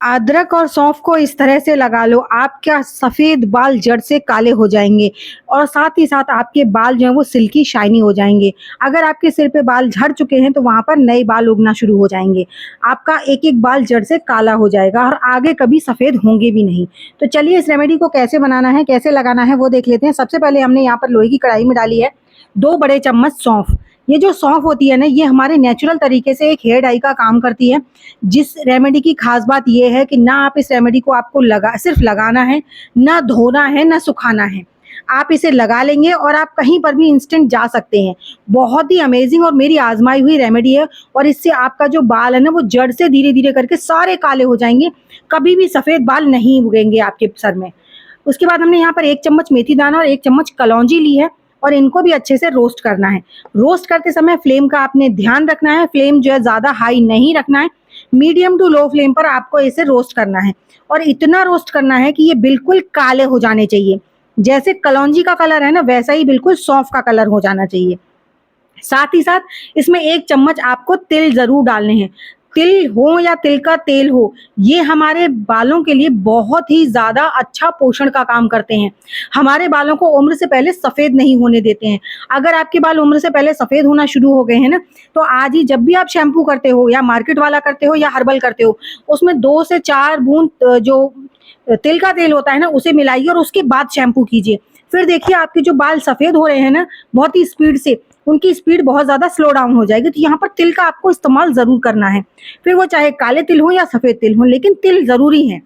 अदरक और सौंफ को इस तरह से लगा लो, आपका सफ़ेद बाल जड़ से काले हो जाएँगे और साथ ही साथ आपके बाल जो हैं वो सिल्की शाइनी हो जाएँगे। अगर आपके सिर पे बाल झड़ चुके हैं तो वहाँ पर नए बाल उगना शुरू हो जाएँगे। आपका एक-एक बाल जड़ से काला हो जाएगा और आगे कभी सफ़ेद होंगे भी नहीं। तो चलिए इस रेमेडी को कैसे बनाना है, कैसे लगाना है वो देख लेते हैं। सबसे पहले हमने यहाँ पर लोहे की कढ़ाई में डाली है 2 बड़े चम्मच सौंफ। ये जो सौंफ होती है ना, ये हमारे नेचुरल तरीके से एक हेयर डाई का काम करती है। जिस रेमेडी की खास बात ये है कि ना आप इस रेमेडी को आपको सिर्फ लगाना है, ना धोना है, ना सुखाना है। आप इसे लगा लेंगे और आप कहीं पर भी इंस्टेंट जा सकते हैं। बहुत ही अमेजिंग और मेरी आजमाई हुई रेमेडी है और इससे आपका जो बाल है ना वो जड़ से धीरे धीरे करके सारे काले हो जाएंगे। कभी भी सफ़ेद बाल नहीं उगेंगे आपके सर में। उसके बाद हमने यहाँ पर 1 चम्मच मेथी दाना और 1 चम्मच कलौंजी ली है और इनको भी अच्छे से रोस्ट करना है। रोस्ट करते समय फ्लेम का आपने ध्यान रखना है, फ्लेम जो है ज़्यादा हाई नहीं रखना है, मीडियम टू लो फ्लेम पर आपको इसे रोस्ट करना है और इतना रोस्ट करना है कि ये बिल्कुल काले हो जाने चाहिए। जैसे कलौंजी का कलर है ना, वैसा ही बिल्कुल सौंफ का कलर हो जाना चाहिए। साथ ही साथ इसमें 1 चम्मच आपको तिल ज़रूर डालने हैं। तिल हो या तिल का तेल हो, ये हमारे बालों के लिए बहुत ही ज़्यादा अच्छा पोषण का काम करते हैं। हमारे बालों को उम्र से पहले सफ़ेद नहीं होने देते हैं। अगर आपके बाल उम्र से पहले सफ़ेद होना शुरू हो गए हैं ना, तो आज ही जब भी आप शैम्पू करते हो या मार्केट वाला करते हो या हर्बल करते हो, उसमें 2 से 4 बूँद जो तिल का तेल होता है ना, उसे मिलाइए और उसके बाद शैम्पू कीजिए। फिर देखिए आपके जो बाल सफ़ेद हो रहे हैं ना, बहुत ही स्पीड से, उनकी स्पीड बहुत ज़्यादा स्लो डाउन हो जाएगी। तो यहाँ पर तिल का आपको इस्तेमाल ज़रूर करना है। फिर वो चाहे काले तिल हो या सफ़ेद तिल हो, लेकिन तिल ज़रूरी है।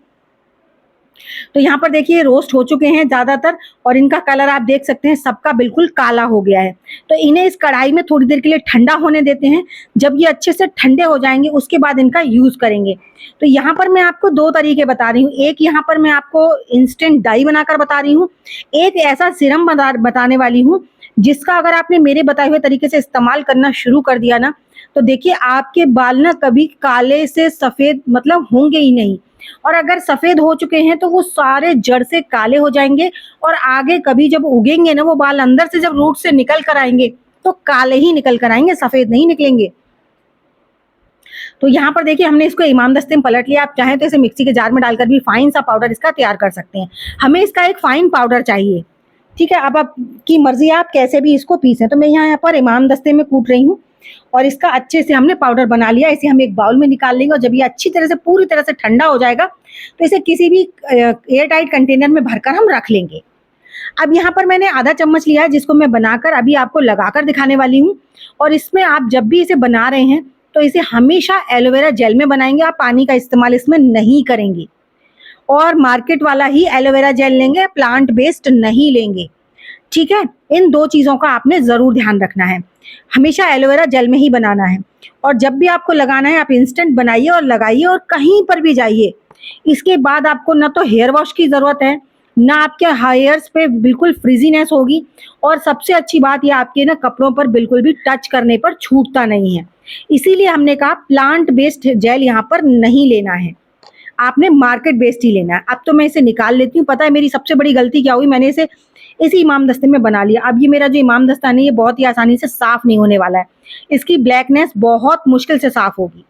तो यहाँ पर देखिए रोस्ट हो चुके हैं ज़्यादातर और इनका कलर आप देख सकते हैं सबका बिल्कुल काला हो गया है। तो इन्हें इस कढ़ाई में थोड़ी देर के लिए ठंडा होने देते हैं। जब ये अच्छे से ठंडे हो जाएँगे उसके बाद इनका यूज़ करेंगे। तो यहाँ पर मैं आपको 2 तरीके बता रही हूँ। एक यहाँ पर मैं आपको इंस्टेंट डाई बनाकर बता रही हूँ। एक ऐसा सीरम बताने वाली हूँ जिसका अगर आपने मेरे बताए हुए तरीके से इस्तेमाल करना शुरू कर दिया ना, तो देखिए आपके बाल ना कभी काले से सफ़ेद मतलब होंगे ही नहीं। और अगर सफ़ेद हो चुके हैं तो वो सारे जड़ से काले हो जाएँगे और आगे कभी जब उगेंगे ना वो बाल अंदर से जब रूट से निकल कर आएँगे, तो काले ही निकल कर आएँगे, सफ़ेद नहीं निकलेंगे। तो यहाँ पर देखिए हमने इसको इमाम दस्ते में पलट लिया। आप चाहें तो इसे मिक्सी के जार में डालकर भी फाइन सा पाउडर इसका तैयार कर सकते हैं। हमें इसका एक फाइन पाउडर चाहिए, ठीक है? अब आपकी मर्ज़ी है आप कैसे भी इसको पीसें। तो मैं यहाँ पर इमाम दस्ते में कूट रही हूँ और इसका अच्छे से हमने पाउडर बना लिया। इसे हम एक बाउल में निकाल लेंगे और जब ये अच्छी तरह से पूरी तरह से ठंडा हो जाएगा, तो इसे किसी भी एयर टाइट कंटेनर में भरकर हम रख लेंगे। अब यहाँ पर मैंने आधा चम्मच लिया है जिसको मैं बनाकर अभी आपको लगाकर दिखाने वाली हूँ और इसमें आप जब भी इसे बना रहे हैं तो इसे हमेशा एलोवेरा जेल में बनाएंगे। आप पानी का इस्तेमाल इसमें नहीं करेंगे और मार्केट वाला ही एलोवेरा जेल लेंगे, प्लांट बेस्ड नहीं लेंगे, ठीक है? इन 2 चीज़ों का आपने ज़रूर ध्यान रखना है। हमेशा एलोवेरा जेल में ही बनाना है और जब भी आपको लगाना है आप इंस्टेंट बनाइए और लगाइए और कहीं पर भी जाइए। इसके बाद आपको ना तो हेयर वॉश की ज़रूरत है, ना आपके हेयर्स पे बिल्कुल फ्रिजीनेस होगी और सबसे अच्छी बात ये आपके ना कपड़ों पर बिल्कुल भी टच करने पर छूटता नहीं है। इसीलिए हमने कहा प्लांट बेस्ड जेल यहाँ पर नहीं लेना है, आपने मार्केट बेस्ड ही लेना है। अब तो मैं इसे निकाल लेती हूँ। पता है मेरी सबसे बड़ी गलती क्या हुई, मैंने इसे इसी इमाम दस्ते में बना लिया। अब ये मेरा जो इमाम दस्ता है ये बहुत ही आसानी से साफ़ नहीं होने वाला है। इसकी ब्लैकनेस बहुत मुश्किल से साफ़ होगी।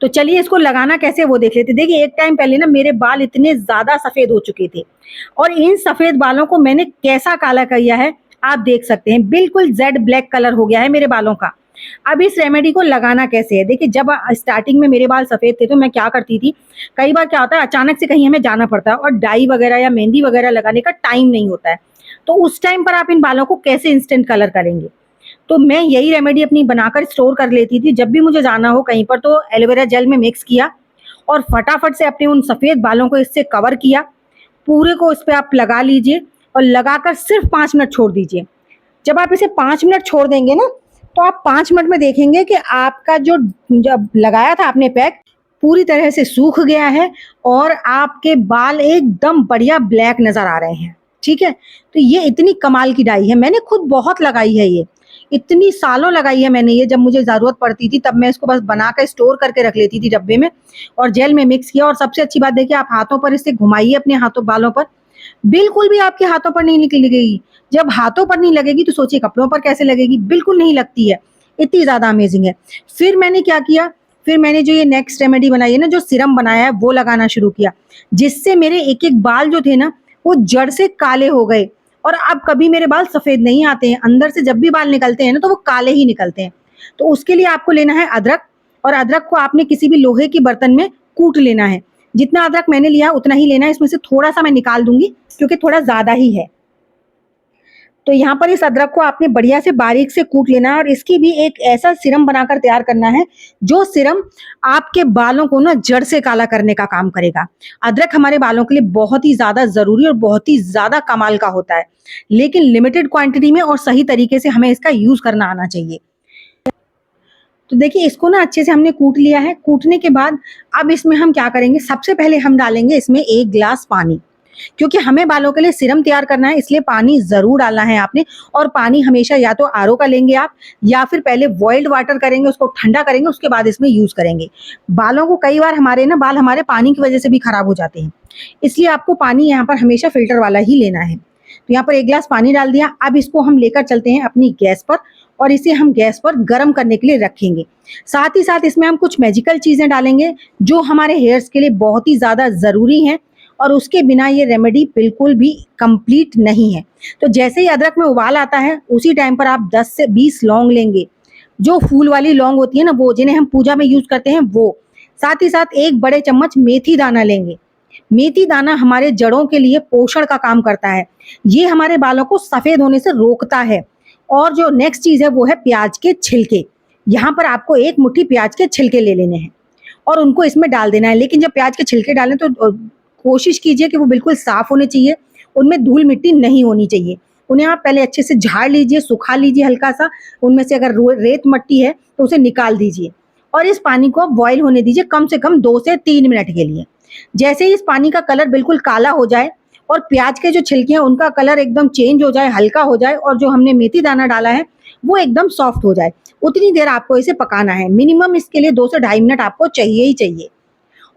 तो चलिए इसको लगाना कैसे है वो देख लेते हैं। देखिए एक टाइम पहले ना मेरे बाल इतने ज़्यादा सफ़ेद हो चुके थे और इन सफ़ेद बालों को मैंने कैसा काला किया है आप देख सकते हैं। बिल्कुल जेड ब्लैक कलर हो गया है मेरे बालों का। अब इस रेमेडी को लगाना कैसे है? देखिए जब स्टार्टिंग में मेरे बाल सफ़ेद थे तो मैं क्या करती थी, कई बार क्या होता है अचानक से कहीं हमें जाना पड़ता है और डाई वगैरह या मेहंदी वगैरह लगाने का टाइम नहीं होता है। तो उस टाइम पर आप इन बालों को कैसे इंस्टेंट कलर करेंगे? तो मैं यही रेमेडी अपनी बनाकर स्टोर कर लेती थी। जब भी मुझे जाना हो कहीं पर तो एलोवेरा जेल में मिक्स किया और फटाफट से अपने उन सफ़ेद बालों को इससे कवर किया। पूरे को इस पे आप लगा लीजिए और लगाकर सिर्फ 5 मिनट छोड़ दीजिए। जब आप इसे 5 मिनट छोड़ देंगे ना, तो आप 5 मिनट में देखेंगे कि आपका जो जब लगाया था आपने पैक पूरी तरह से सूख गया है और आपके बाल एकदम बढ़िया ब्लैक नज़र आ रहे हैं, ठीक है? तो ये इतनी कमाल की डाई है, मैंने खुद बहुत लगाई है ये। इतनी सालों लगाई है मैंने ये, जब मुझे ज़रूरत पड़ती थी तब मैं इसको बस बनाकर स्टोर करके रख लेती थी डब्बे में और जेल में मिक्स किया। और सबसे अच्छी बात देखिए आप हाथों पर इसे घुमाइए अपने हाथों बालों पर, बिल्कुल भी आपके हाथों पर नहीं लगेगी। जब हाथों पर नहीं लगेगी तो सोचिए कपड़ों पर कैसे लगेगी, बिल्कुल नहीं लगती है, इतनी ज़्यादा अमेजिंग है। फिर मैंने क्या किया, फिर मैंने जो ये नेक्स्ट रेमेडी बनाई है ना, जो सीरम बनाया है वो लगाना शुरू किया, जिससे मेरे एक-एक बाल जो थे ना वो जड़ से काले हो गए और अब कभी मेरे बाल सफ़ेद नहीं आते हैं। अंदर से जब भी बाल निकलते हैं ना तो वो काले ही निकलते हैं। तो उसके लिए आपको लेना है अदरक, और अदरक को आपने किसी भी लोहे के बर्तन में कूट लेना है। जितना अदरक मैंने लिया उतना ही लेना है, इसमें से थोड़ा-सा मैं निकाल दूँगी क्योंकि थोड़ा ज़्यादा ही है। तो यहाँ पर इस अदरक को आपने बढ़िया से बारीक से कूट लेना है और इसकी भी एक ऐसा सीरम बनाकर तैयार करना है, जो सीरम आपके बालों को ना जड़ से काला करने का काम करेगा। अदरक हमारे बालों के लिए बहुत ही ज़्यादा ज़रूरी और बहुत ही ज़्यादा कमाल का होता है, लेकिन लिमिटेड क्वांटिटी में और सही तरीके से हमें इसका यूज़ करना आना चाहिए। तो देखिए इसको ना अच्छे से हमने कूट लिया है। कूटने के बाद अब इसमें हम क्या करेंगे, सबसे पहले हम डालेंगे इसमें 1 ग्लास पानी, क्योंकि हमें बालों के लिए सीरम तैयार करना है, इसलिए पानी ज़रूर डालना है आपने। और पानी हमेशा या तो आरओ का लेंगे आप, या फिर पहले बॉइल्ड वाटर करेंगे, उसको ठंडा करेंगे, उसके बाद इसमें यूज़ करेंगे। बालों को कई बार हमारे ना बाल हमारे पानी की वजह से भी खराब हो जाते हैं, इसलिए आपको पानी यहाँ पर हमेशा फ़िल्टर वाला ही लेना है। तो यहाँ पर 1 ग्लास पानी डाल दिया। अब इसको हम लेकर चलते हैं अपनी गैस पर और इसे हम गैस पर गर्म करने के लिए रखेंगे। साथ ही साथ इसमें हम कुछ मैजिकल चीज़ें डालेंगे जो हमारे हेयर्स के लिए बहुत ही ज़्यादा ज़रूरी हैं, और उसके बिना ये रेमेडी बिल्कुल भी कंप्लीट नहीं है। तो जैसे ही अदरक में उबाल आता है उसी टाइम पर आप 10 से 20 लौंग लेंगे, जो फूल वाली लौंग होती है ना, वो जिन्हें हम पूजा में यूज़ करते हैं वो। साथ ही साथ 1 बड़े चम्मच मेथी दाना लेंगे। मेथी दाना हमारे जड़ों के लिए पोषण का काम करता है। ये हमारे बालों को सफ़ेद होने से रोकता है। और जो नेक्स्ट चीज़ है वो है प्याज के छिलके। यहाँ पर आपको 1 मुट्ठी प्याज के छिलके ले लेने हैं और उनको इसमें डाल देना है। लेकिन जब प्याज के छिलके डालें तो कोशिश कीजिए कि वो बिल्कुल साफ़ होने चाहिए, उनमें धूल-मिट्टी नहीं होनी चाहिए। उन्हें आप पहले अच्छे से झाड़ लीजिए, सुखा लीजिए हल्का-सा, उनमें से अगर रो रेत मट्टी है तो उसे निकाल दीजिए और इस पानी को आप बॉयल होने दीजिए कम से कम 2 से 3 मिनट के लिए। जैसे ही इस पानी का कलर बिल्कुल काला हो जाए और प्याज के जो छिलके हैं उनका कलर एकदम चेंज हो जाए, हल्का हो जाए, और जो हमने मेथी दाना डाला है वो एकदम सॉफ्ट हो जाए, उतनी देर आपको इसे पकाना है। मिनिमम इसके लिए 2 से ढाई मिनट आपको चाहिए ही चाहिए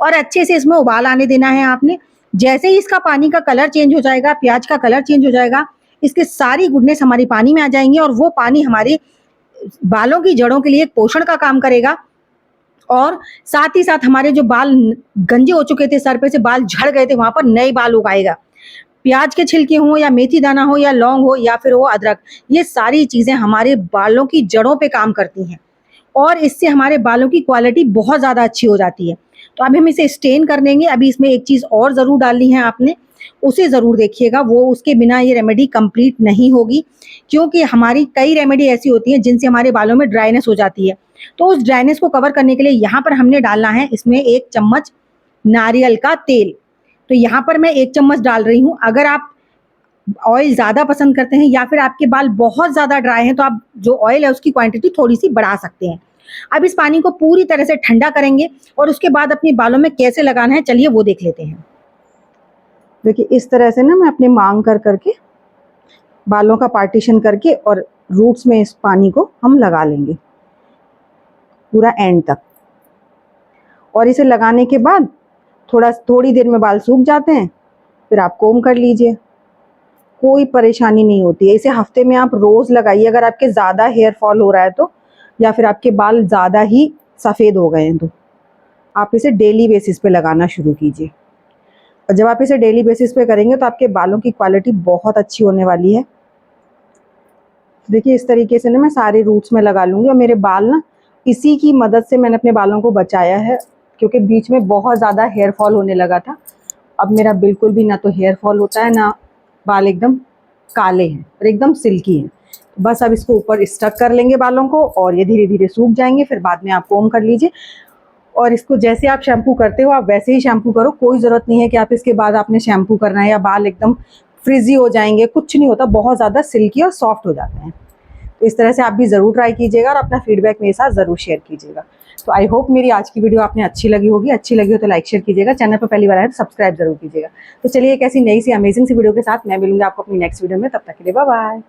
और अच्छे से इसमें उबाल आने देना है आपने। जैसे ही इसका पानी का कलर चेंज हो जाएगा, प्याज का कलर चेंज हो जाएगा, इसके सारी गुडनेस हमारी पानी में आ जाएंगी और वो पानी हमारे बालों की जड़ों के लिए एक पोषण का काम करेगा। और साथ ही साथ हमारे जो बाल गंजे हो चुके थे, सर पे से बाल झड़ गए थे, वहाँ पर नए बाल उगाएगा। प्याज के छिलके हों या मेथी दाना हो या लौंग हो या फिर वो अदरक, ये सारी चीज़ें हमारे बालों की जड़ों पे काम करती हैं और इससे हमारे बालों की क्वालिटी बहुत ज़्यादा अच्छी हो जाती है। तो अभी हम इसे स्टेन कर लेंगे। अभी इसमें एक चीज़ और ज़रूर डालनी है आपने, उसे ज़रूर देखिएगा, वो उसके बिना ये रेमेडी कंप्लीट नहीं होगी, क्योंकि हमारी कई रेमेडी ऐसी होती हैं जिनसे हमारे बालों में ड्राइनेस हो जाती है। तो उस ड्राइनेस को कवर करने के लिए यहाँ पर हमने डालना है इसमें 1 चम्मच नारियल का तेल। तो यहाँ पर मैं 1 चम्मच डाल रही हूँ। अगर आप ऑयल ज़्यादा पसंद करते हैं या फिर आपके बाल बहुत ज़्यादा ड्राई हैं तो आप जो ऑयल है उसकी क्वांटिटी थोड़ी-सी बढ़ा सकते हैं। अब इस पानी को पूरी तरह से ठंडा करेंगे और उसके बाद अपने बालों में कैसे लगाना है चलिए वो देख लेते हैं। देखिए इस तरह से ना मैं अपने मांग कर करके बालों का पार्टीशन करके और रूट्स में इस पानी को हम लगा लेंगे पूरा एंड तक। और इसे लगाने के बाद थोड़ी देर में बाल सूख जाते हैं, फिर आप कोम कर लीजिए, कोई परेशानी नहीं होती है। इसे हफ्ते में आप रोज़ लगाइए अगर आपके ज़्यादा हेयर फॉल हो रहा है तो, या फिर आपके बाल ज़्यादा ही सफ़ेद हो गए हैं तो आप इसे डेली बेसिस पे लगाना शुरू कीजिए। और जब आप इसे डेली बेसिस पे करेंगे तो आपके बालों की क्वालिटी बहुत अच्छी होने वाली है। देखिए इस तरीके से ना मैं सारे रूट्स में लगा लूँगी और मेरे बाल ना इसी की मदद से मैंने अपने बालों को बचाया है, क्योंकि बीच में बहुत ज़्यादा हेयर फॉल होने लगा था। अब मेरा बिल्कुल भी ना तो हेयर फॉल होता है, ना बाल एकदम काले हैं और एकदम सिल्की हैं। बस अब इसको ऊपर स्टक कर लेंगे बालों को और ये धीरे धीरे सूख जाएंगे, फिर बाद में आप कोम कर लीजिए। और इसको जैसे आप शैम्पू करते हो आप वैसे ही शैम्पू करो, कोई ज़रूरत नहीं है कि आप इसके बाद आपने शैम्पू करना है या बाल एकदम फ्रिजी हो जाएंगे, कुछ नहीं होता, बहुत ज़्यादा सिल्की और सॉफ्ट हो जाते हैं। तो इस तरह से आप भी ज़रूर ट्राई कीजिएगा और अपना फीडबैक मेरे साथ ज़रूर शेयर कीजिएगा। तो आई होप मेरी आज की वीडियो आपने अच्छी लगी होगी। अच्छी लगी हो तो लाइक शेयर कीजिएगा, चैनल पर पहली बार आए तो सब्सक्राइब जरूर कीजिएगा। तो चलिए एक ऐसी नई सी अमेजिंग सी वीडियो के साथ मैं मिलूंगी आपको अपनी नेक्स्ट वीडियो में, तब तक के लिए बाय बाय।